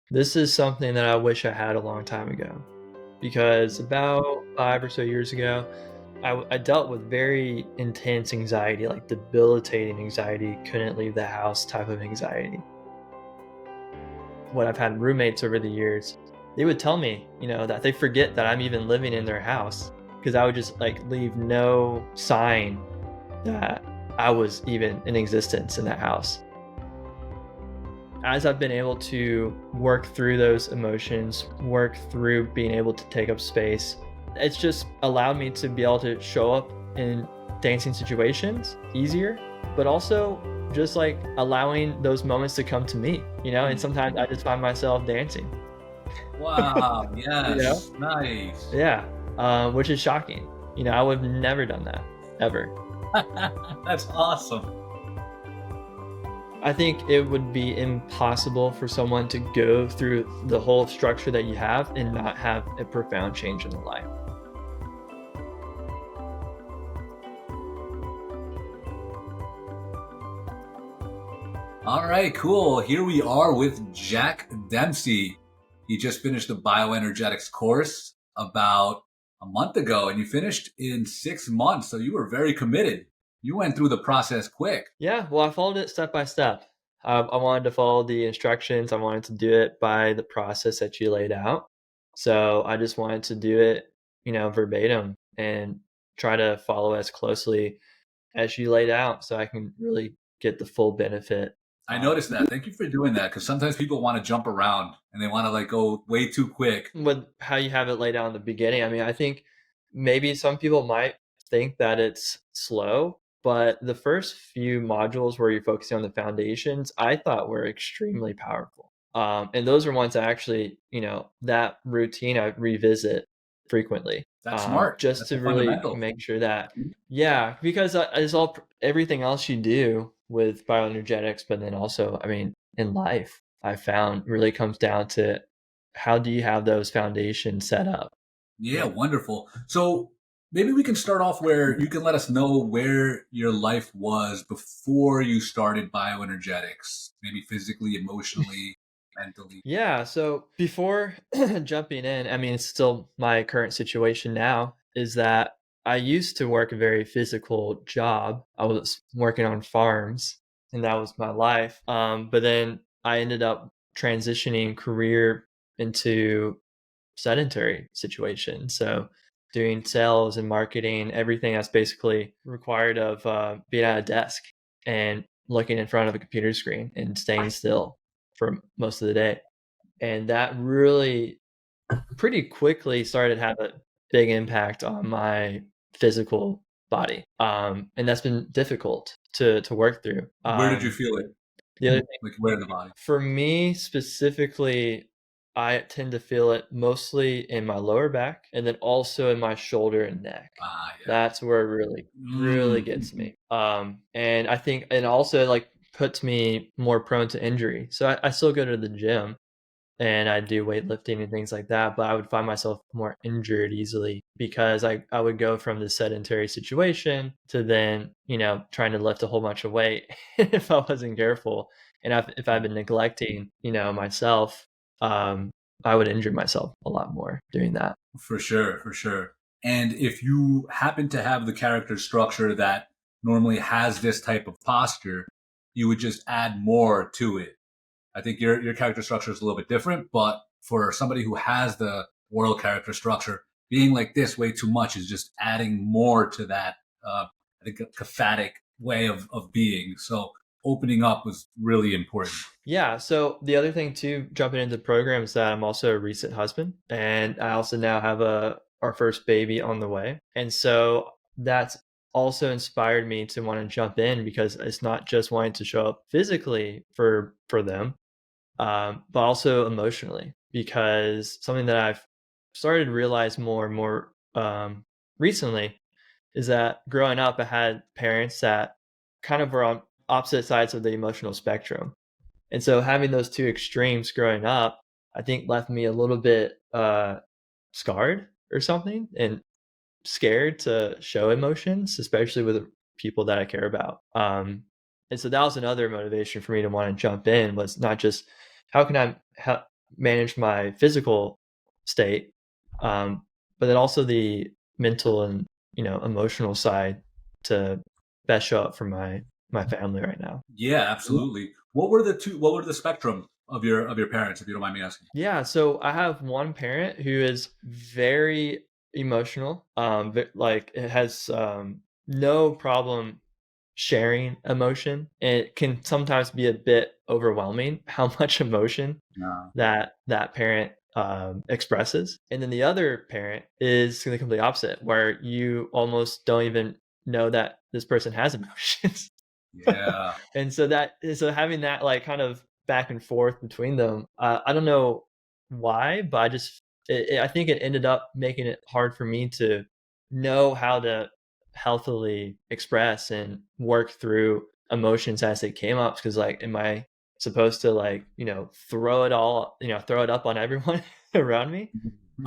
This is something that I wish I had a long time ago because about 5 or so years ago, I dealt with very intense anxiety, like debilitating anxiety, couldn't leave the house type of anxiety. When I've had roommates over the years, they would tell me, that they forget that I'm even living in their house because I would just like leave no sign that I was even in existence in that house. As I've been able to work through those emotions, work through being able to take up space, it's just allowed me to be able to show up in dancing situations easier, but also just like allowing those moments to come to me, and sometimes I just find myself dancing, Wow, you know? yes, nice. Yeah, which is shocking. I would have never done that ever. That's awesome. I think it would be impossible for someone to go through the whole structure that you have and not have a profound change in their life. All right, cool. Here we are with Jack Dempsey. He just finished the bioenergetics course about a month ago, and you finished in 6 months. So you were very committed. You went through the process quick. Yeah, well, I followed it step by step. I wanted to follow the instructions. I wanted to do it by the process that you laid out. So I just wanted to do it, verbatim and try to follow as closely as you laid out so I can really get the full benefit. I Um, noticed that. Thank you for doing that because sometimes people want to jump around and they want to like go way too quick. with how you have it laid out in the beginning, I mean, I think maybe some people might think that it's slow, but the first few modules where you're focusing on the foundations, I thought were extremely powerful. And those are ones I actually, that routine I revisit frequently, That's smart. just That's the to really fundamentals. make sure that, yeah, because it's all everything else you do with bioenergetics, but then also, I mean, in life, I found really comes down to how do you have those foundations set up? Yeah, wonderful. So maybe we can start off where you can let us know where your life was before you started bioenergetics, maybe physically, emotionally, mentally. Yeah, so before jumping in, I mean, it's still my current situation now is that I used to work a very physical job. I was working on farms and that was my life. But then I ended up transitioning career into sedentary situation. So doing sales and marketing, everything that's basically required of being at a desk and looking in front of a computer screen and staying still for most of the day. And that really pretty quickly started to have a big impact on my physical body. And that's been difficult to work through. Where did you feel it? The other thing Like where in the body? for me specifically, I tend to feel it mostly in my lower back and then also in my shoulder and neck. Ah, yeah. That's where it really, really Mm. gets me. And I think, and also like puts me more prone to injury. So I still go to the gym and I do weightlifting and things like that, but I would find myself more injured easily because I would go from the sedentary situation to then, trying to lift a whole bunch of weight if I wasn't careful. And if I've been neglecting, myself, um, I would injure myself a lot more doing that. For sure, for sure. And if you happen to have the character structure that normally has this type of posture, you would just add more to it. I think your character structure is a little bit different, but for somebody who has the world character structure, being like this way too much is just adding more to that I think cathartic way of being. So opening up was really important. Yeah. So the other thing too, jumping into the program is that I'm also a recent husband and I also now have our first baby on the way. And so that's also inspired me to want to jump in because it's not just wanting to show up physically for them, but also emotionally. Because something that I've started to realize more and more recently is that growing up, I had parents that kind of were on opposite sides of the emotional spectrum, and so having those two extremes growing up, I think left me a little bit scarred or something and scared to show emotions, especially with people that I care about. And so that was another motivation for me to want to jump in was not just how can I manage my physical state, but then also the mental and emotional side to best show up for my family right now. Yeah, absolutely. What were the spectrum of your parents, if you don't mind me asking? Yeah, so I have one parent who is very emotional. Like it has no problem sharing emotion. It can sometimes be a bit overwhelming how much emotion No. that parent expresses. And then the other parent is the complete opposite, where you almost don't even know that this person has emotions. Yeah. And so having that, like, kind of back and forth between them, I don't know why, but I think it ended up making it hard for me to know how to healthily express and work through emotions as they came up. Because, like, am I supposed to, like, throw it up on everyone around me,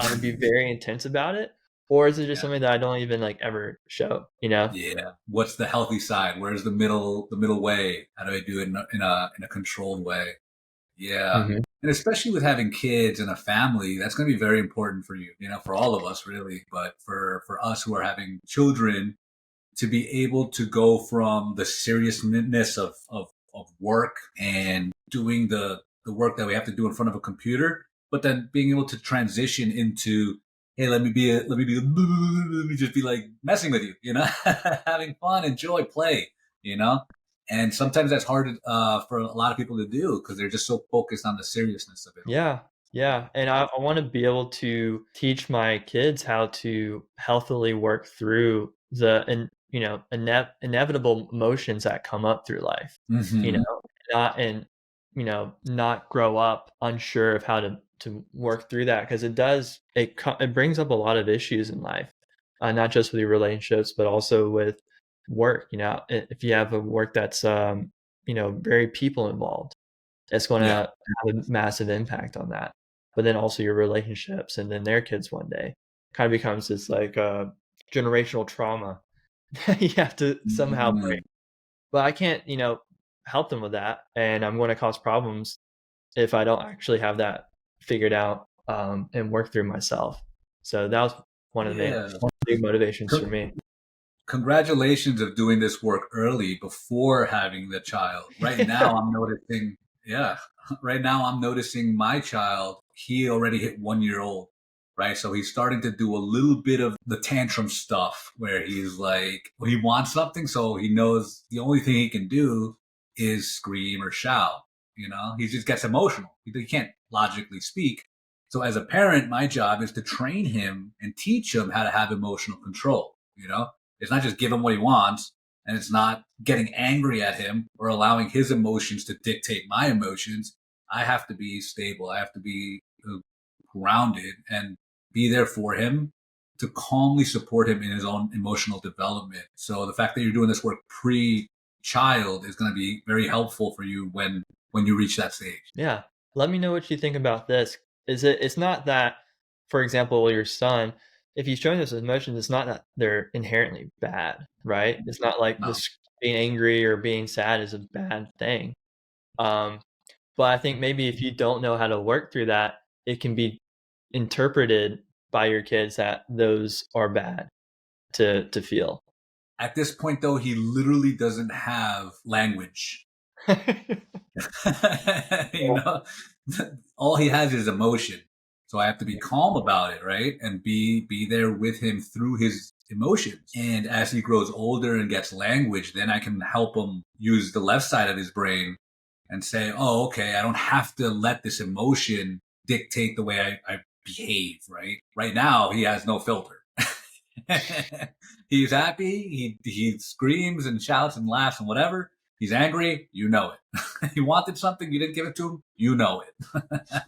and be very intense about it? Or is it just Yeah. something that I don't even, like, ever show, you know? Yeah. What's the healthy side? Where's the middle way? How do I do it in a controlled way? Yeah. Mhm. And especially with having kids and a family, that's going to be very important for you, for all of us really, but for us who are having children, to be able to go from the seriousness of work and doing the work that we have to do in front of a computer, but then being able to transition into, hey, let me just be like messing with you, having fun, enjoy, play, you know. And sometimes that's hard for a lot of people to do because they're just so focused on the seriousness of it all. Yeah, yeah, and I wanna be able to teach my kids how to healthily work through the inevitable emotions that come up through life, you Hmm. know, not grow up unsure of how to work through that, 'cause it brings up a lot of issues in life, not just with your relationships, but also with work, if you have a work that's, very people involved, it's Yeah. gonna have a massive impact on that. But then also your relationships and then their kids one day. Kinda becomes this, like, generational trauma that you have to somehow break. Mhm. But I can't, help them with that, and I'm gonna cause problems if I don't actually have that figured out, and work through myself. So that was Yeah. one of the big motivations for me. Congratulations of doing this work early before having the child. Right now, I'm noticing, yeah, right now I'm noticing my child, he already hit 1 year old, right? So he's starting to do a little bit of the tantrum stuff where he's like, he wants something. So he knows the only thing he can do is scream or shout, he just gets emotional. He can't logically speak. So as a parent, my job is to train him and teach him how to have emotional control, it's not just give him what he wants, and it's not getting angry at him or allowing his emotions to dictate my emotions. I have to be stable. I have to be grounded and be there for him to calmly support him in his own emotional development. So the fact that you're doing this work pre-child is going to be very helpful for you when you reach that stage. Yeah. Let me know what you think about this. It's not that, for example, your son, if he's showing those emotions, it's not that they're inherently bad, right? It's not like No. this being angry or being sad is a bad thing. Um, but I think maybe if you don't know how to work through that, it can be interpreted by your kids that those are bad to feel. At this point, though, he literally doesn't have language. you know, all he has is emotion. So I have to be calm about it, right? And be there with him through his emotions. And as he grows older and gets language, then I can help him use the left side of his brain and say, oh, okay, I don't have to let this emotion dictate the way I behave, right? Right now, he has no filter. He's happy. He screams and shouts and laughs and whatever. He's angry. You know it. He wanted something. You didn't give it to him. You know it. That's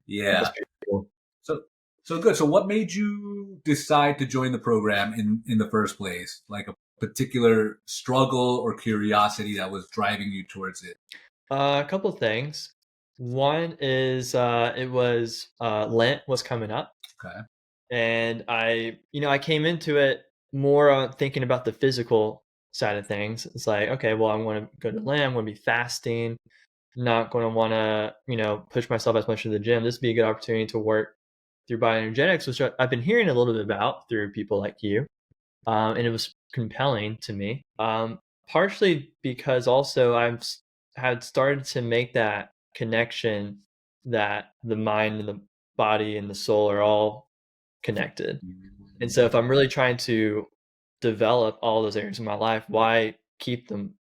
Yeah. pretty cool. So so good. So what made you decide to join the program in the first place? Like a particular struggle or curiosity that was driving you towards it? A couple things. One is it was Lent was coming up. Okay. And I came into it more thinking about the physical side of things. It's like, okay, well, I'm going to go to Lent, I'm going to be fasting. not going to want to, push myself as much to the gym, this would be a good opportunity to work through bioenergetics, which I've been hearing a little bit about through people like you. And it was compelling to me. Partially because also had started to make that connection that the mind and the body and the soul are all connected. And so if I'm really trying to develop all those areas of my life, why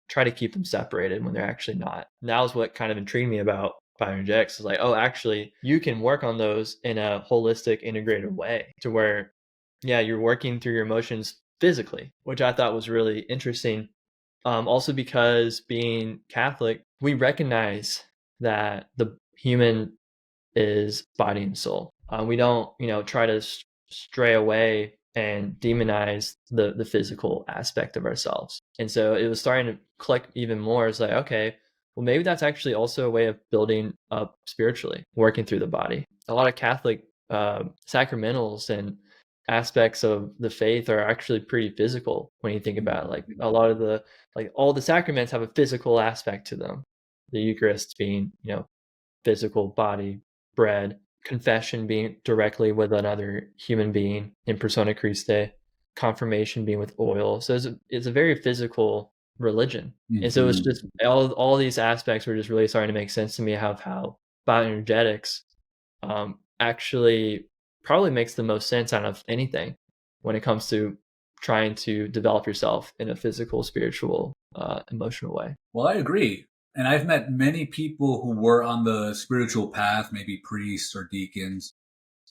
try to keep them separated when they're actually not? And that was what kind of intrigued me about bioenergetics, is like, oh, actually you can work on those in a holistic, integrated way to where, yeah, you're working through your emotions physically, which I thought was really interesting. Also because being Catholic, we recognize that the human is body and soul. We don't, try to stray away and demonize the physical aspect of ourselves. And so it was starting to click even more. It's like, okay, well, maybe that's actually also a way of building up spiritually, working through the body. A lot of Catholic sacramentals and aspects of the faith are actually pretty physical when you think about it. Like a lot of all the sacraments have a physical aspect to them. The Eucharist being, physical body, bread, confession being directly with another human being in persona Christi, confirmation being with oil. So it's a very physical religion. And so it's just all these aspects were just really starting to make sense to me of how bioenergetics actually probably makes the most sense out of anything when it comes to trying to develop yourself in a physical, spiritual, emotional way. Well, I agree. And I've met many people who were on the spiritual path, maybe priests or deacons,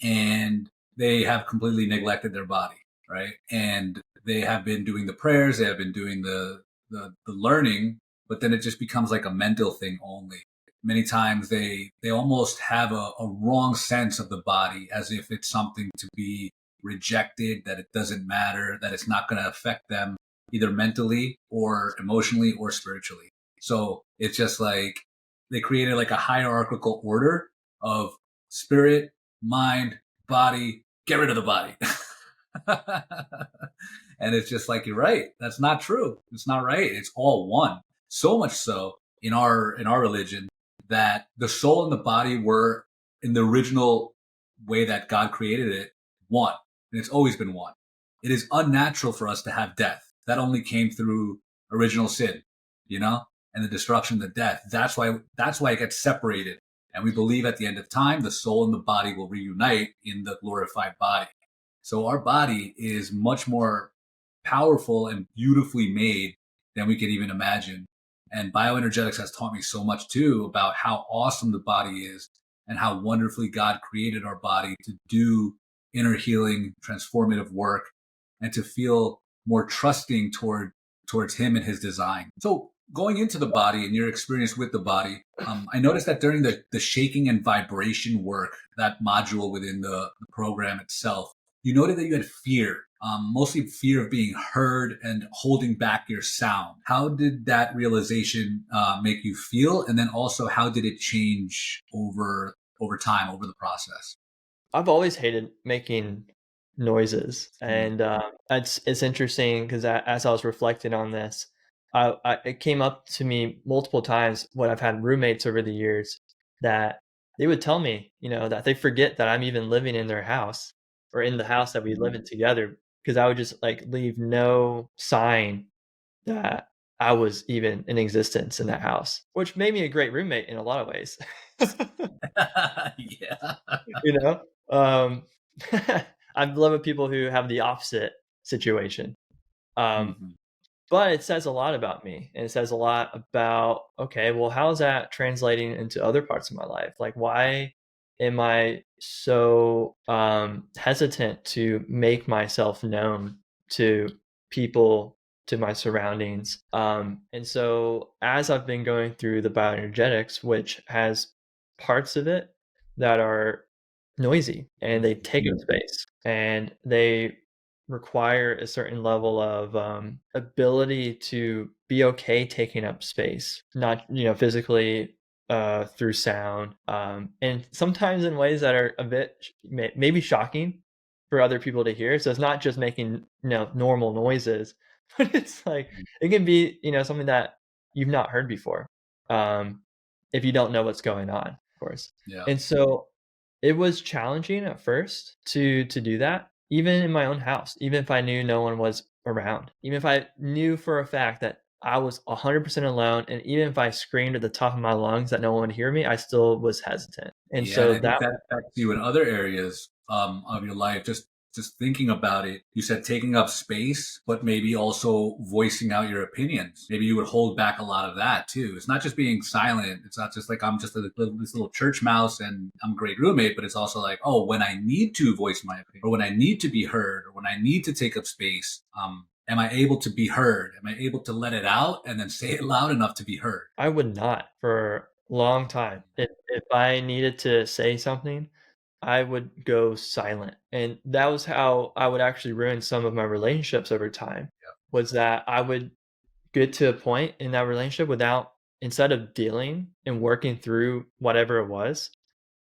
and they have completely neglected their body, right? And they have been doing the prayers, they have been doing the learning, but then it just becomes like a mental thing only. Many times they almost have a wrong sense of the body, as if it's something to be rejected, that it doesn't matter, that it's not going to affect them either mentally or emotionally or spiritually. So it's just like they created like a hierarchical order of spirit, mind, body, get rid of the body. And it's just like, you're right. That's not true. It's not right. It's all one. So much so in our religion that the soul and the body were, in the original way that God created it, one. And it's always been one. It is unnatural for us to have death. That only came through original sin, you know, and the destruction, the death. That's why it gets separated. And we believe at the end of time, the soul and the body will reunite in the glorified body. So our body is much more powerful and beautifully made than we could even imagine. And bioenergetics has taught me so much too about how awesome the body is and how wonderfully God created our body to do inner healing, transformative work, and to feel more trusting towards Him and His design. So going into the body and your experience with the body, I noticed that during the shaking and vibration work, that module within the program itself, you noted that you had fear, mostly fear of being heard and holding back your sound. How did that realization make you feel? And then also, how did it change over time, over the process? I've always hated making noises, and it's interesting because as I was reflecting on this, it came up to me multiple times when I've had roommates over the years that they would tell me, that they forget that I'm even living in their house or in the house that we live in together, because I would just like leave no sign that I was even in existence in that house, which made me a great roommate in a lot of ways. Yeah. You know? Um, I love it people who have the opposite situation. Um, Mhm. but it says a lot about me, and it says a lot about, okay, well, how is that translating into other parts of my life? Like, why am I so hesitant to make myself known to people, to my surroundings? And so as I've been going through the bioenergetics, which has parts of it that are noisy and they take up space and they require a certain level of ability to be okay taking up space, not physically, through sound, and sometimes in ways that are a bit maybe shocking for other people to hear. So it's not just making normal noises, but it's like it can be something that you've not heard before. Um, if you don't know what's going on, of course. Yeah. And so it was challenging at first to do that, even in my own house, even if I knew no one was around, even if I knew for a fact that I was 100% alone, and even if I screamed at the top of my lungs that no one would hear me, I still was hesitant. And Yeah, and so I think that that affects you in other areas of your life. Just thinking about it, you said taking up space, but maybe also voicing out your opinions. Maybe you would hold back a lot of that too. It's not just being silent. It's not just like I'm just this little church mouse and I'm a great roommate, but it's also like, oh, when I need to voice my opinion, or when I need to be heard, or when I need to take up space, am I able to be heard? Am I able to let it out and then say it loud enough to be heard? I would not for a long time. If I needed to say something, I would go silent. And that was how I would actually ruin some of my relationships over time, was that I would get to a point in that relationship without, instead of dealing and working through whatever it was,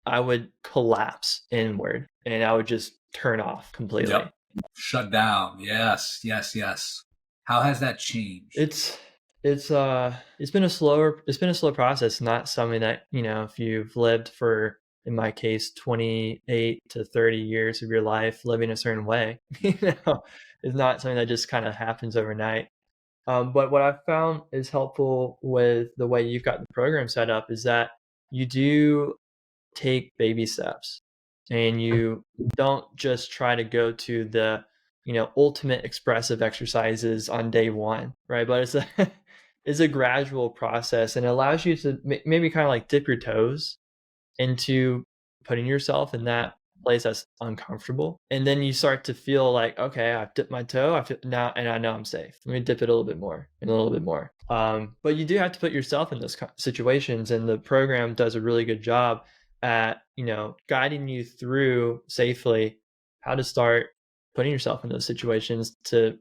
I would collapse inward and I would just turn off Yep. completely. Shut down. Yes, yes, yes. How has that changed? It's it's been a slow process, not something that, if you've lived for, in my case, 28 to 30 years of your life living a certain way, it's not something that just kind of happens overnight. But what I've found is helpful with the way you've got the program set up is that you do take baby steps and you don't just try to go to the ultimate expressive exercises on day one, right? But it's a it's a gradual process, and it allows you to maybe kind of like dip your toes into putting yourself in that place that's uncomfortable. And then you start to feel like, okay, I've dipped my toe. I feel now, and I know I'm safe. Let me dip it a little bit more and a little bit more. But you do have to put yourself in those situations, and the program does a really good job at guiding you through safely how to start putting yourself in those situations to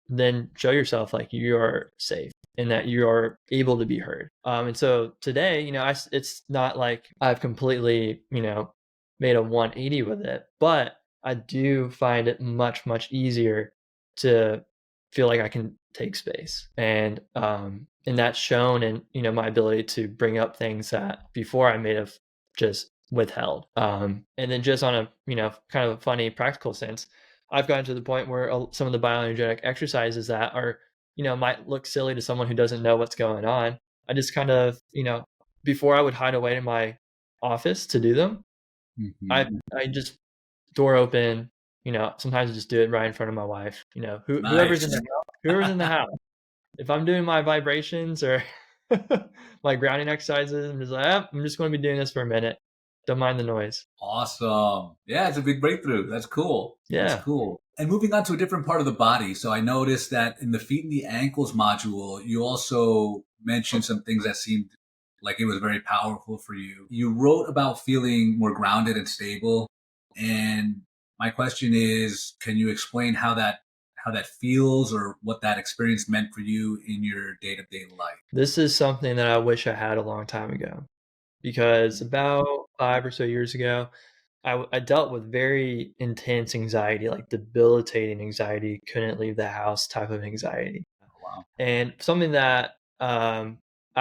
then show yourself like you are safe and that you are able to be heard. And so today, it's not like I've completely, made a 180 with it, but I do find it much, much easier to feel like I can take space. And that's shown in, my ability to bring up things that before I may have just withheld. And then just on a, kind of a funny practical sense, I've gotten to the point where some of the bioenergetic exercises that are, might look silly to someone who doesn't know what's going on. I just kind of, before I would hide away in my office to do them, I Mhm. I just door open, sometimes I just do it right in front of my wife, whoever's in Nice. the house, whoever's in the house. If I'm doing my vibrations or my grounding exercises, I'm just like, I'm just going to be doing this for a minute. Don't mind the noise. Awesome. Yeah, it's a big breakthrough. That's cool. That's Yeah. cool. And moving on to a different part of the body. So I noticed that in the feet and the ankles module, you also mentioned some things that seemed like it was very powerful for you. You wrote about feeling more grounded and stable. And my question is, can you explain how that feels or what that experience meant for you in your day-to-day life? This is something that I wish I had a long time ago, because about 5 or so years ago, I dealt with very intense anxiety, like debilitating anxiety, couldn't leave the house type of anxiety. Wow. And something that I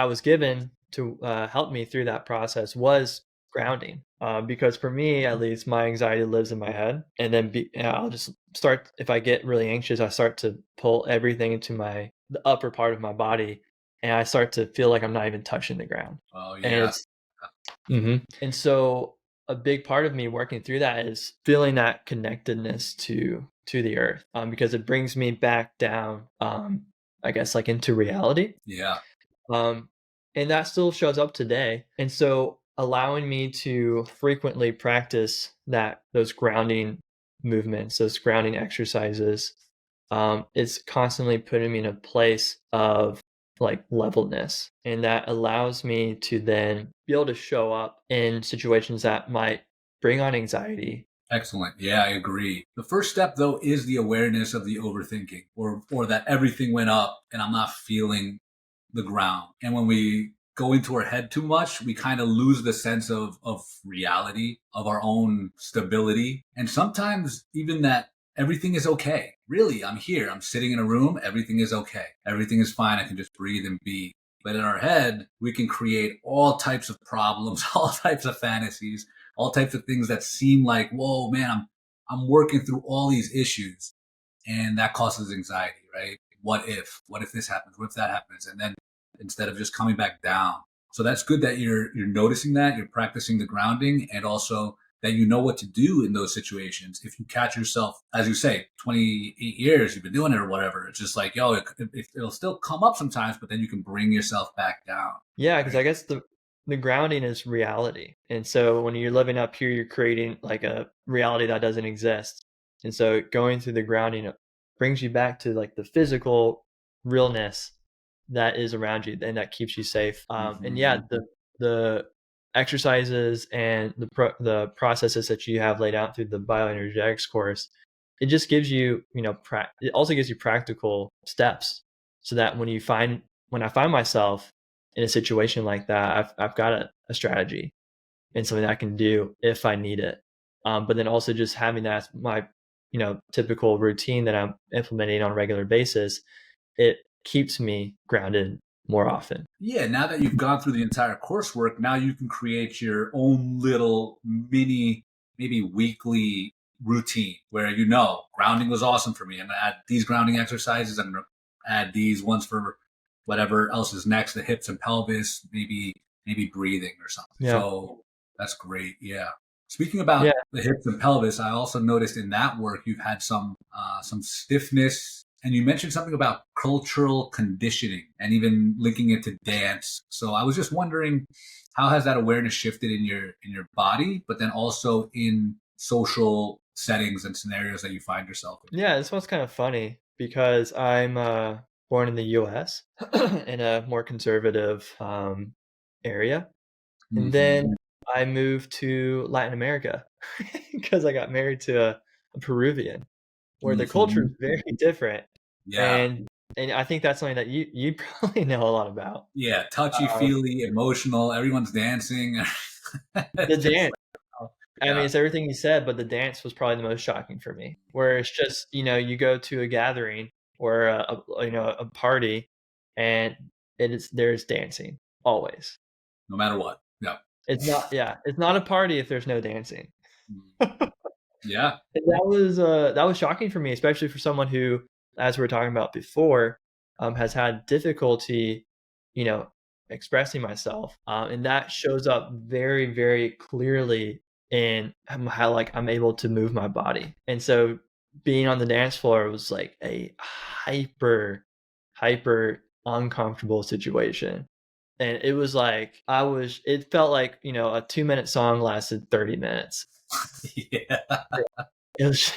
was given to help me through that process was grounding. Because for me, at least, my anxiety lives in my head. And then I'll just start, if I get really anxious, I start to pull everything into the upper part of my body. And I start to feel like I'm not even touching the ground. Oh, And yeah. and so a big part of me working through that is feeling that connectedness to the earth, because it brings me back down, I guess, like into reality. Yeah. um, and that still shows up today. And so allowing me to frequently practice those grounding movements, those grounding exercises, it's constantly putting me in a place of like levelness. And that allows me to then be able to show up in situations that might bring on anxiety. Excellent. Yeah, I agree. The first step though is the awareness of the overthinking or that everything went up and I'm not feeling the ground. And when we go into our head too much, we kind of lose the sense of reality, of our own stability. And sometimes even that everything is okay. Really, I'm here. I'm sitting in a room. Everything is okay. Everything is fine. I can just breathe and be. But in our head, we can create all types of problems, all types of fantasies, all types of things that seem like, whoa, man, I'm working through all these issues, and that causes anxiety, right? What if? What if this happens? What if that happens? And then instead of just coming back down. So that's good that you're noticing that, you're practicing the grounding, and also that you know what to do in those situations. If you catch yourself, as you say, 28 years you've been doing it or whatever, it's just like, yo, it'll still come up sometimes, but then you can bring yourself back down. Yeah, because Right? I guess the grounding is reality, and so when you're living up here, you're creating like a reality that doesn't exist, and so going through the grounding brings you back to like the physical realness that is around you, and that keeps you safe. And yeah, Mm-hmm. the exercises and the processes that you have laid out through the bioenergetics course, it just gives you, it also gives you practical steps so that when I find myself in a situation like that, I've got a strategy and something that I can do if I need it. But then also just having that as my, typical routine that I'm implementing on a regular basis, it keeps me grounded more often. Yeah, now that you've gone through the entire coursework, now you can create your own little mini, maybe weekly routine where you know grounding was awesome for me. I'm gonna add these grounding exercises. I'm gonna add these ones for whatever else is next, the hips and pelvis, maybe breathing or something. Yeah. So that's great. Yeah. Speaking Yeah. about the hips and pelvis, I also noticed in that work you've had some stiffness, and you mentioned something about cultural conditioning and even linking it to dance. So I was just wondering, how has that awareness shifted in your body, but then also in social settings and scenarios that you find yourself in? Yeah. This one's kind of funny because I'm born in the US in a more conservative area. And then Hmm. I moved to Latin America because I got married to a Peruvian, where the culture is Hmm. very different, Yeah. and I think that's something that you probably know a lot about. Yeah. Touchy Um, feely, emotional. Everyone's dancing. the It's just dance, like, oh, I mean, yeah. it's everything you said, but the dance was probably the most shocking for me, where it's just, you go to a gathering or a party, and there's dancing always. No matter what. Yeah. It's not a party if there's no dancing. Mm. Yeah. And that was shocking for me, especially for someone who, as we were talking about before, has had difficulty, you know, expressing myself, and that shows up very, very clearly in how like I'm able to move my body. And so, being on the dance floor was like a hyper uncomfortable situation, and it was like It felt like a 2 minute song lasted 30 minutes. Yeah. It was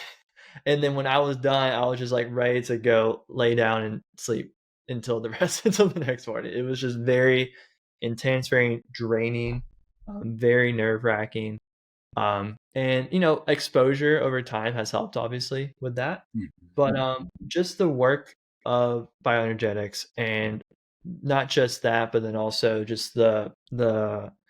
and then when I was done, I was just, like, ready to go lay down and sleep until the rest until the next morning. It was just very intense, very draining, very nerve-wracking, and, exposure over time has helped obviously with that, but, Mhm. just the work of bioenergetics and not just that, but then also just the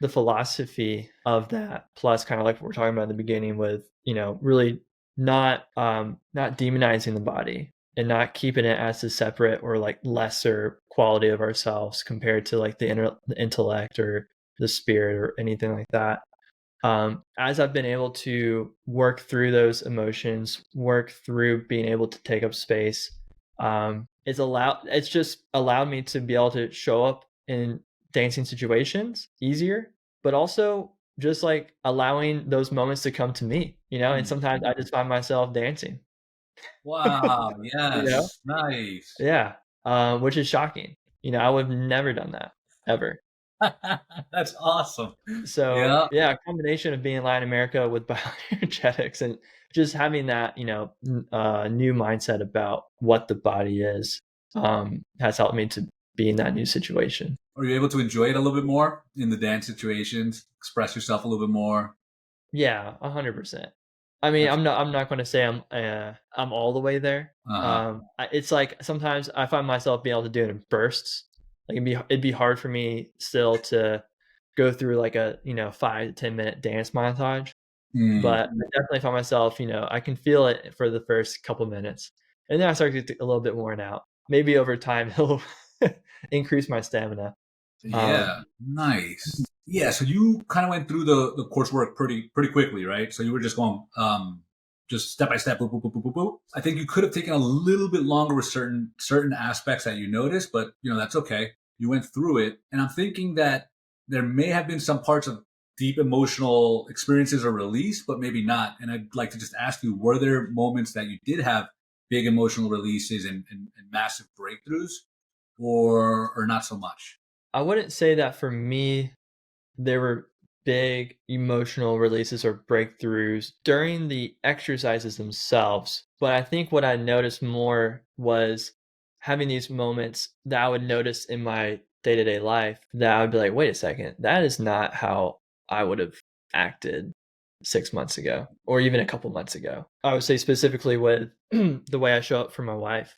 philosophy of that, plus kinda like what we're talking about in the beginning with, really not demonizing the body and not keeping it as a separate or, like, lesser quality of ourselves compared to, like, the intellect or the spirit or anything like that. As I've been able to work through those emotions, work through being able to take up space, it's just allowed me to be able to show up in dancing situations easier, but also just like allowing those moments to come to me, and sometimes I Mhm. just find myself dancing, Wow. you know? Yes. Nice. Yeah, which is shocking. I would have never done that ever. That's awesome. So, Yeah. yeah, a combination of being in Latin America with bioenergetics and just having that, new mindset about what the body is, has helped me to be in that new situation. Are you able to enjoy it a little bit more in the dance situations? Express yourself a little bit more? Yeah, 100%. I mean, That's I'm not gonna say I'm all the way there. uh-huh. It's like sometimes I find myself being able to do it in bursts. Like it'd be hard for me still to go through like a 5 to 10 minute dance montage. Mm. But I definitely found myself, I can feel it for the first couple minutes, and then I start to get a little bit worn out. Maybe over time, it'll increase my stamina. Yeah, Um, nice. Yeah, so you kind of went through the coursework pretty quickly, right? So you were just going just step by step, boop, boop, boop, boop, boop, boop. I think you could have taken a little bit longer with certain aspects that you noticed, but that's okay. You went through it, and I'm thinking that there may have been some parts of deep emotional experiences or release, but maybe not. And I'd like to just ask you: were there moments that you did have big emotional releases and massive breakthroughs, or not so much? I wouldn't say that for me there were big emotional releases or breakthroughs during the exercises themselves. But I think what I noticed more was having these moments that I would notice in my day to day life that I would be like, wait a second, that is not how I would have acted 6 months ago or even a couple months ago. I would say specifically with the way I show up for my wife,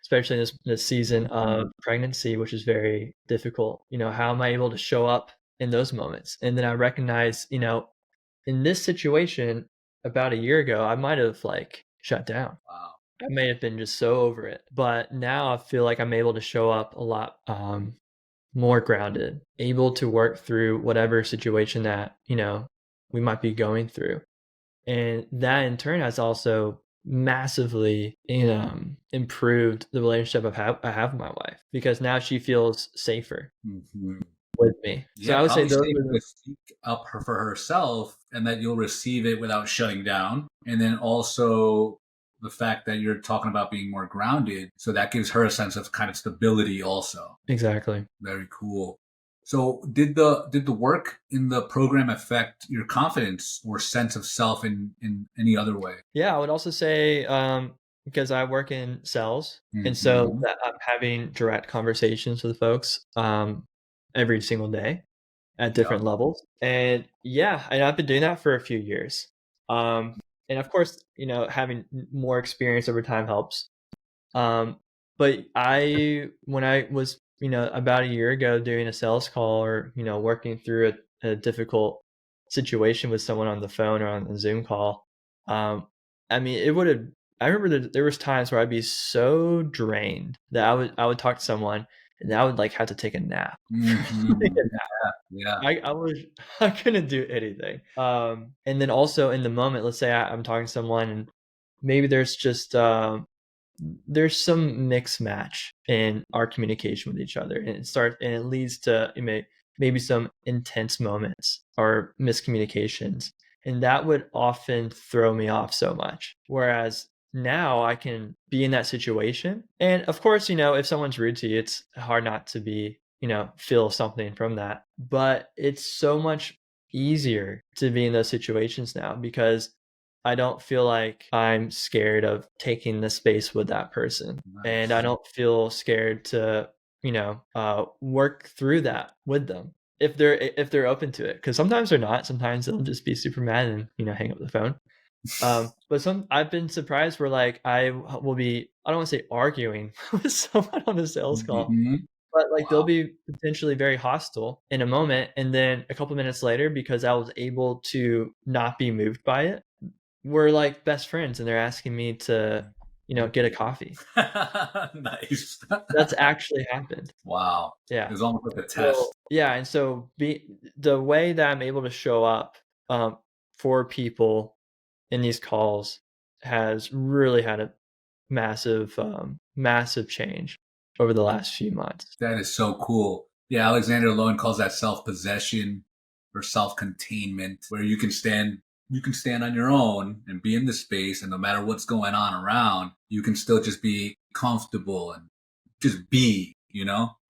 especially in this season of pregnancy, which is very difficult. How am I able to show up in those moments? And then I recognize, in this situation about a year ago, I might have like shut down. Wow. I may have been just so over it. But now I feel like I'm able to show up a lot more grounded, able to work through whatever situation that, we might be going through. And that in turn has also massively improved the relationship I have with my wife because now she feels safer Mhm. with me. So Yeah, I would say probably those safe are to speak up for herself and that you'll receive it without shutting down. And then also the fact that you're talking about being more grounded. So that gives her a sense of kind of stability also. exactly. Very cool. So did the work in the program affect your confidence or sense of self in any other way? Yeah, I would also say because I work in sales, and so Hmm. that I'm having direct conversations with folks every single day at Yep. different levels. And yeah, and I've been doing that for a few years. Um, and of course, having more experience over time helps. Um, but when I was, about a year ago doing a sales call or, working through a difficult situation with someone on the phone or on a Zoom call, um, I mean, I remember that there was times where I'd be so drained that I would talk to someone and I would like have to take a nap. Take Hmm. a nap. Yeah. I was I couldn't do anything. And then also in the moment, let's say I'm talking to someone and maybe there's some mix match in our communication with each other and it leads to maybe some intense moments or miscommunications, and that would often throw me off so much, whereas now I can be in that situation, and of course, if someone's rude to you, it's hard not to be, feel something from that, but it's so much easier to be in those situations now because I don't feel like I'm scared of taking the space with that person, and I Nice. don't feel scared to, work through that with them if they're open to it. Because sometimes they're not. Sometimes they'll just be super mad and hang up the phone. But I've been surprised where like will be, I don't want to say arguing with someone on a sales call, Hmm. but like they'll Wow. be potentially very hostile in a moment, and then a couple minutes later, because I was able to not be moved by it, we're like best friends and they're asking me to, get a coffee. Nice. That's actually happened. Wow. It Yeah. was almost like a So, test. yeah, and so the way that I'm able to show up for people in these calls has really had a massive change over the last few months. That is so cool. Yeah, Alexander Lowen calls that self-possession or self-containment, where you can stand on your own and be in the space, and no matter what's going on around, you can still just be comfortable and just be,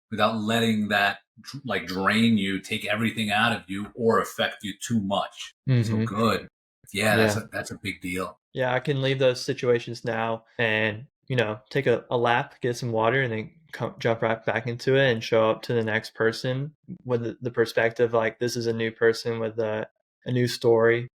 without letting that like drain you, take everything out of you, or affect you too much. So Mhm. good. Yeah, that's Yeah. a big deal. Yeah, I can leave those situations now and, take a lap, get some water, and then jump right back into it and show up to the next person with the perspective like this is a new person with a new story,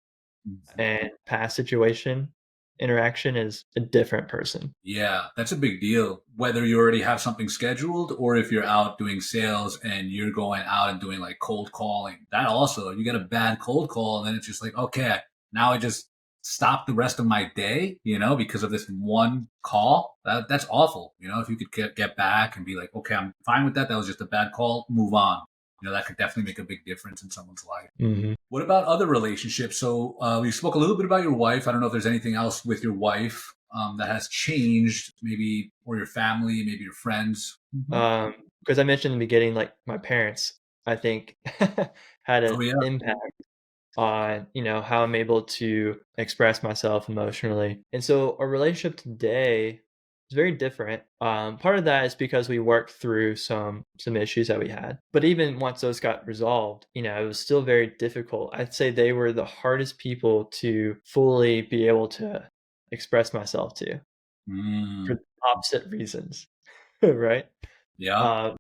and past situation interaction is a different person. Yeah, that's a big deal. Whether you already have something scheduled or if you're out doing sales and you're going out and doing like cold calling, that also, you get a bad cold call and then it's just like, okay, now I just stop the rest of my day, because of this one call. That's awful. If you could get back and be like, okay, I'm fine with that. That was just a bad call. Move on. That could definitely make a big difference in someone's life. Mm-hmm. What about other relationships? So we spoke a little bit about your wife. I don't know if there's anything else with your wife that has changed, maybe, or your family, maybe your friends. Because I mentioned in the beginning, like my parents, I think had Oh an yeah, impact on, how I'm able to express myself emotionally. And so our relationship today is very different. Part of that is because we worked through some issues that we had. But even once those got resolved, it was still very difficult. I'd say they were the hardest people to fully be able to express myself to for mm, opposite reasons, right? yeah, Uh,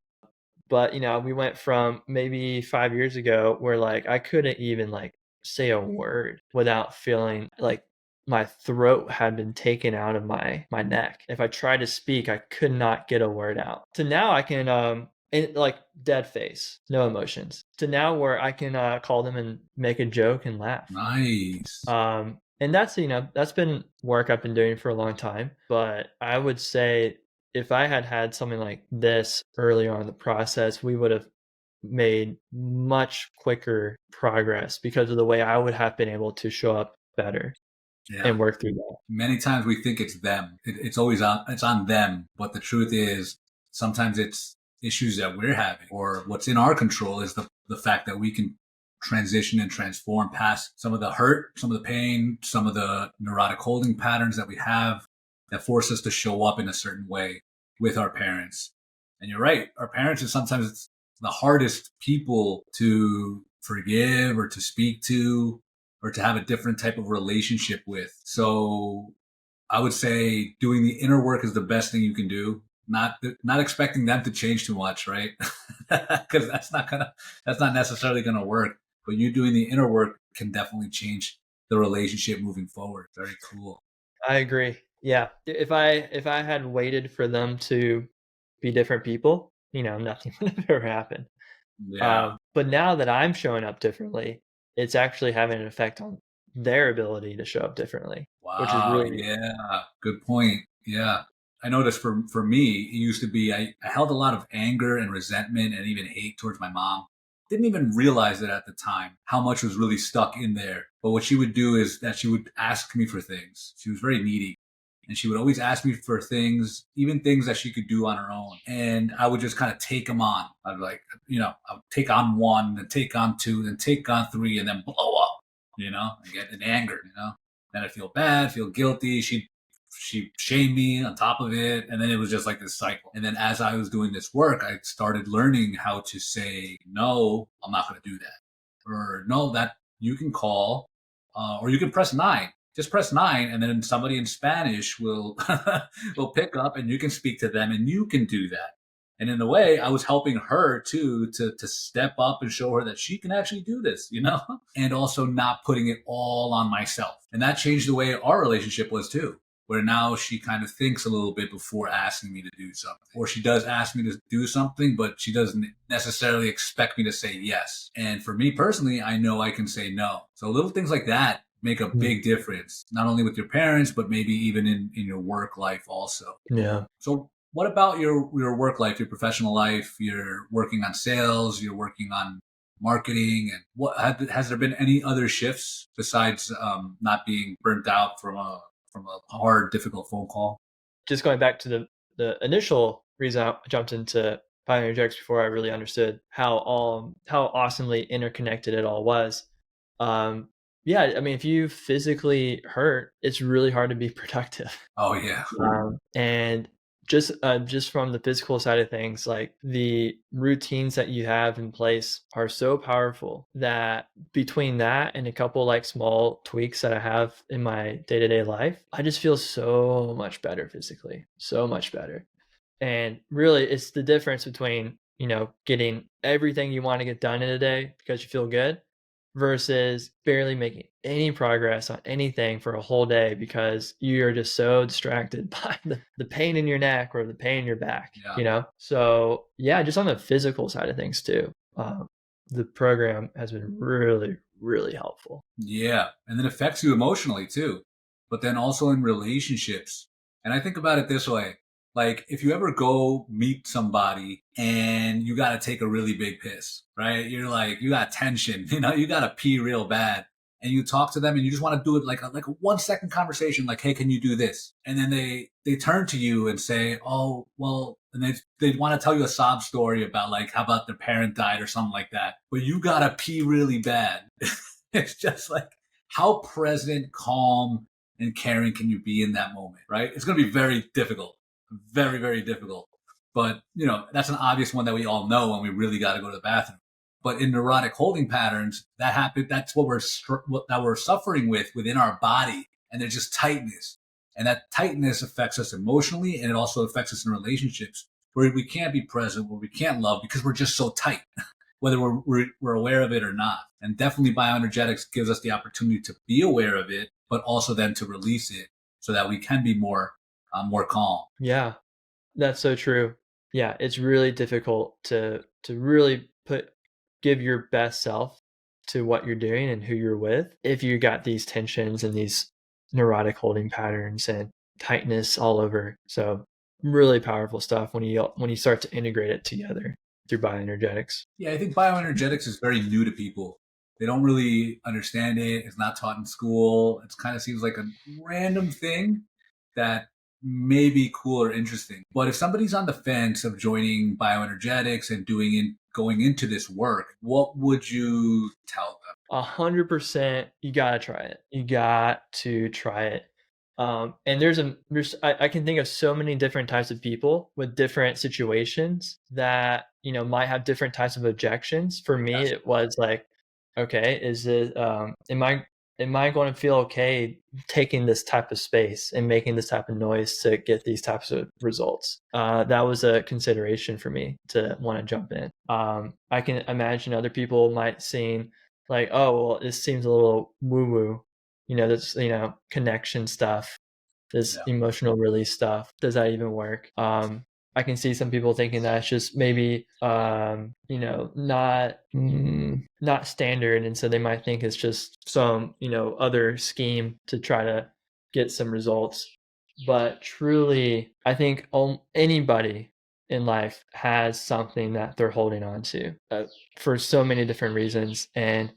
but we went from maybe 5 years ago where like I couldn't even like say a word without feeling like my throat had been taken out of my neck. If I tried to speak, I could not get a word out. To now I can and like dead face, no emotions. To now where I can call them and make a joke and laugh. nice. And that's been work I've been doing for a long time. But I would say if I had had something like this early on in the process, we would have made much quicker progress because of the way I would have been able to show up better Yeah. and work through that. Many times we think it's them. It's always on them. But the truth is, sometimes it's issues that we're having, or what's in our control is the fact that we can transition and transform past some of the hurt, some of the pain, some of the neurotic holding patterns that we have that force us to show up in a certain way with our parents. And you're right, our parents are sometimes the hardest people to forgive or to speak to or to have a different type of relationship with. So I would say doing the inner work is the best thing you can do. Not expecting them to change too much, right? Because that's not necessarily gonna work. But you doing the inner work can definitely change the relationship moving forward. Very cool. I agree. Yeah. If I had waited for them to be different people, nothing would have ever happened. Yeah. But now that I'm showing up differently, it's actually having an effect on their ability to show up differently, which is Wow. really Yeah. Good point. Yeah. I noticed for me, it used to be I held a lot of anger and resentment and even hate towards my mom. Didn't even realize it at the time how much was really stuck in there. But what she would do is that she would ask me for things. She was very needy. And she would always ask me for things, even things that she could do on her own. And I would just kind of take them on. I'd like, I would take on one, then take on two, then take on three, and then blow up, and get in anger, Then I'd feel bad, feel guilty. She'd shame me on top of it. And then it was just like this cycle. And then as I was doing this work, I started learning how to say, no, I'm not going to do that. Or no, that you can call, or you can press nine. Just press nine, and then somebody in Spanish will will pick up, and you can speak to them, and you can do that. And in a way, I was helping her too to step up and show her that she can actually do this, and also not putting it all on myself. And that changed the way our relationship was too, where now she kind of thinks a little bit before asking me to do something. Or she does ask me to do something, but she doesn't necessarily expect me to say yes. And for me personally, I know I can say no. So little things like that make a mm, big difference, not only with your parents, but maybe even in your work life also. yeah. So what about your work life, your professional life? You're working on sales, you're working on marketing, and what has there been any other shifts besides not being burnt out from a hard, difficult phone call? Just going back to the initial reason I jumped into bioenergetics before I really understood how awesomely interconnected it all was. Um, yeah, I mean, if you physically hurt, it's really hard to be productive. Oh yeah, And just from the physical side of things, like the routines that you have in place are so powerful that between that and a couple like small tweaks that I have in my day-to-day life, I just feel so much better physically, so much better. And really, it's the difference between, getting everything you want to get done in a day because you feel good versus barely making any progress on anything for a whole day because you're just so distracted by the pain in your neck or the pain in your back, yeah. So, yeah, just on the physical side of things too. The program has been really, really helpful. Yeah. And it affects you emotionally too, but then also in relationships. And I think about it this way. Like if you ever go meet somebody and you got to take a really big piss, right? You're like, you got tension, you got to pee real bad and you talk to them and you just want to do it like a 1 second conversation. Like, hey, can you do this? And then they turn to you and say, oh, well, and they want to tell you a sob story about like, how about their parent died or something like that. But you got to pee really bad. It's just like how present, calm, and caring can you be in that moment, right? It's going to be very difficult, very, very difficult. But, that's an obvious one that we all know when we really got to go to the bathroom. But in neurotic holding patterns, that happen. That's what we're suffering with within our body, and there's just tightness, and that tightness affects us emotionally, and it also affects us in relationships where we can't be present, where we can't love because we're just so tight whether we're aware of it or not. And definitely bioenergetics gives us the opportunity to be aware of it, but also then to release it so that we can be more calm. Yeah, that's so true. Yeah, it's really difficult to really give your best self to what you're doing and who you're with if you got these tensions and these neurotic holding patterns and tightness all over. So really powerful stuff when you start to integrate it together through bioenergetics. Yeah, I think bioenergetics is very new to people. They don't really understand it. It's not taught in school. It kind of seems like a random thing that may be cool or interesting. But if somebody's on the fence of joining bioenergetics and going into this work, what would you tell them? 100%, you gotta try it. You got to try it. And I can think of so many different types of people with different situations that might have different types of objections. For me, Yes. it was like, okay, is it am I going to feel okay taking this type of space and making this type of noise to get these types of results? That was a consideration for me to want to jump in. I can imagine other people might seem like, oh, well, this seems a little woo woo, this, connection stuff, this Yeah. emotional release stuff. Does that even work? I can see some people thinking that it's just maybe, not standard. And so they might think it's just some, other scheme to try to get some results. But truly, I think anybody in life has something that they're holding on to for so many different reasons. And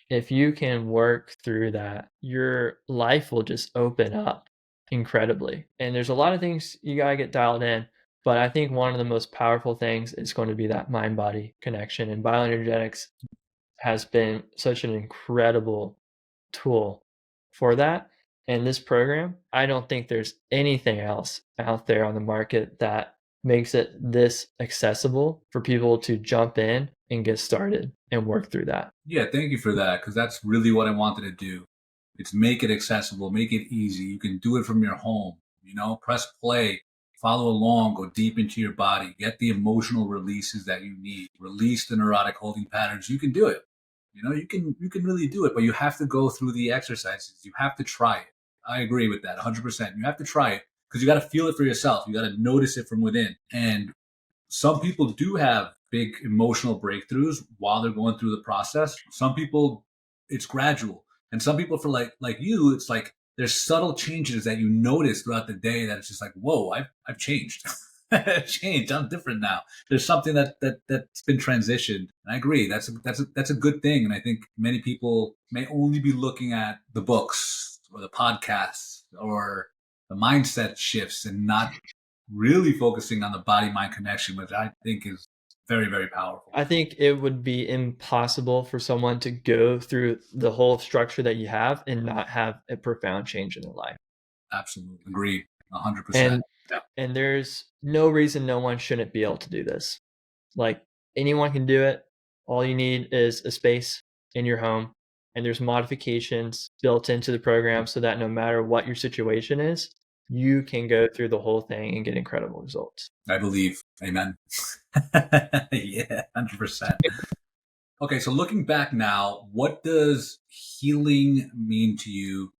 if you can work through that, your life will just open up incredibly. And there's a lot of things you got to get dialed in. But I think one of the most powerful things is going to be that mind body connection. And bioenergetics has been such an incredible tool for that. And this program, I don't think there's anything else out there on the market that makes it this accessible for people to jump in and get started and work through that. Yeah, thank you for that because that's really what I wanted to do. It's make it accessible, make it easy. You can do it from your home, press play, follow along, go deep into your body, get the emotional releases that you need, release the neurotic holding patterns. You can do it. You can really do it, but you have to go through the exercises. You have to try it. I agree with that 100%. You have to try it because you got to feel it for yourself. You got to notice it from within. And some people do have big emotional breakthroughs while they're going through the process. Some people, it's gradual, and some people, for like you, it's like there's subtle changes that you notice throughout the day that it's just like, whoa, I've changed. I've changed. I'm different now. There's something that's been transitioned. And I agree. That's a good thing. And I think many people may only be looking at the books or the podcasts or the mindset shifts and not really focusing on the body mind connection, which I think is very, very powerful. I think it would be impossible for someone to go through the whole structure that you have and not have a profound change in their life. Absolutely. Agree. 100%. And Yeah. and there's no reason no one shouldn't be able to do this. Like anyone can do it. All you need is a space in your home, and there's modifications built into the program so that no matter what your situation is, you can go through the whole thing and get incredible results. I believe. Amen. Yeah, 100%. Okay, so looking back now, what does healing mean to you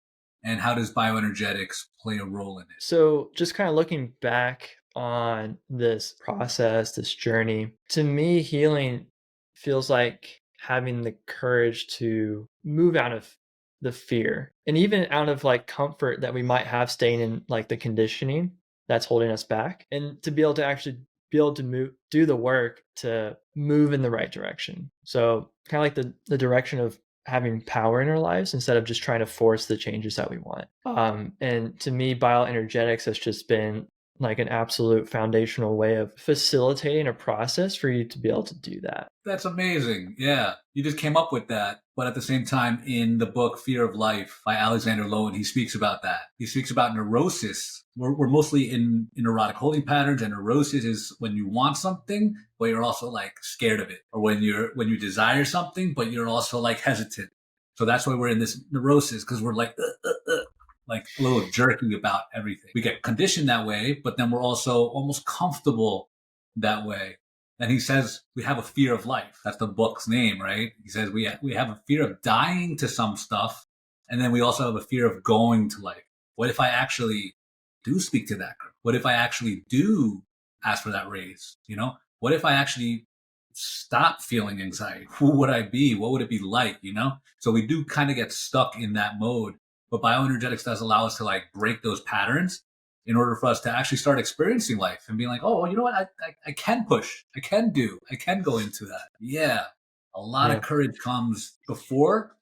and how does bioenergetics play a role in it? So, just kind of looking back on this process, this journey, to me, healing feels like having the courage to move out of the fear and even out of like comfort that we might have staying in like the conditioning that's holding us back, and to be able to actually be able to move, do the work to move in the right direction. So kind of like the direction of having power in our lives instead of just trying to force the changes that we want. And to me, bioenergetics has just been like an absolute foundational way of facilitating a process for you to be able to do that. That's amazing. Yeah. You just came up with that. But at the same time, in the book Fear of Life by Alexander Lowen, he speaks about that. He speaks about neurosis. We're mostly in neurotic holding patterns, and neurosis is when you want something, but you're also like scared of it. Or when you desire something, but you're also like hesitant. So that's why we're in this neurosis, because we're like a little jerky about everything. We get conditioned that way, but then we're also almost comfortable that way. And he says we have a fear of life. That's the book's name, right? He says we have a fear of dying to some stuff, and then we also have a fear of going to life. What if I actually do speak to that girl? What if I actually do ask for that raise? You know, what if I actually stop feeling anxiety? Who would I be? What would it be like? You know, so we do kind of get stuck in that mode. But bioenergetics does allow us to like break those patterns in order for us to actually start experiencing life and being like, oh, you know what? I can push. I can do. I can go into that. Yeah. A lot of Yeah. courage comes before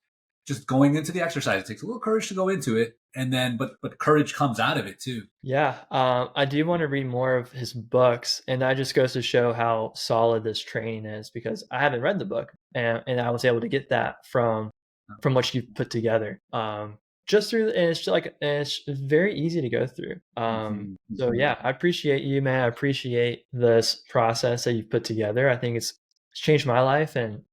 just going into the exercise. It takes a little courage to go into it. And then, but courage comes out of it too. Yeah, I do want to read more of his books, and that just goes to show how solid this training is because I haven't read the book, and I was able to get that from what you've put together. Just through, and it's just like and it's very easy to go through. Mm-hmm, So mm-hmm. yeah, I appreciate you, man. I appreciate this process that you've put together. I think it's changed my life, and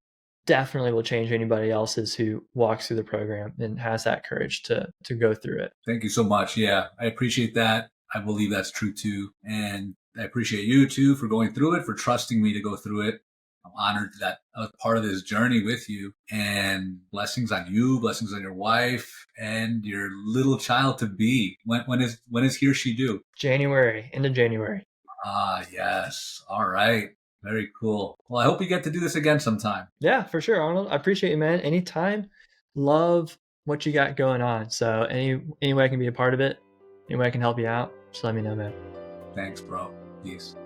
definitely will change anybody else's who walks through the program and has that courage to go through it. Thank you so much. Yeah, I appreciate that. I believe that's true too. And I appreciate you too for going through it, for trusting me to go through it. I'm honored that I was part of this journey with you, and blessings on you, blessings on your wife and your little child to be. When is he or she due? January, end of January. Ah, yes. All right. Very cool. Well, I hope we get to do this again sometime. Yeah, for sure, Arnold. I appreciate you, man. Anytime. Love what you got going on. So any way I can be a part of it, any way I can help you out, just let me know, man. Thanks, bro. Peace.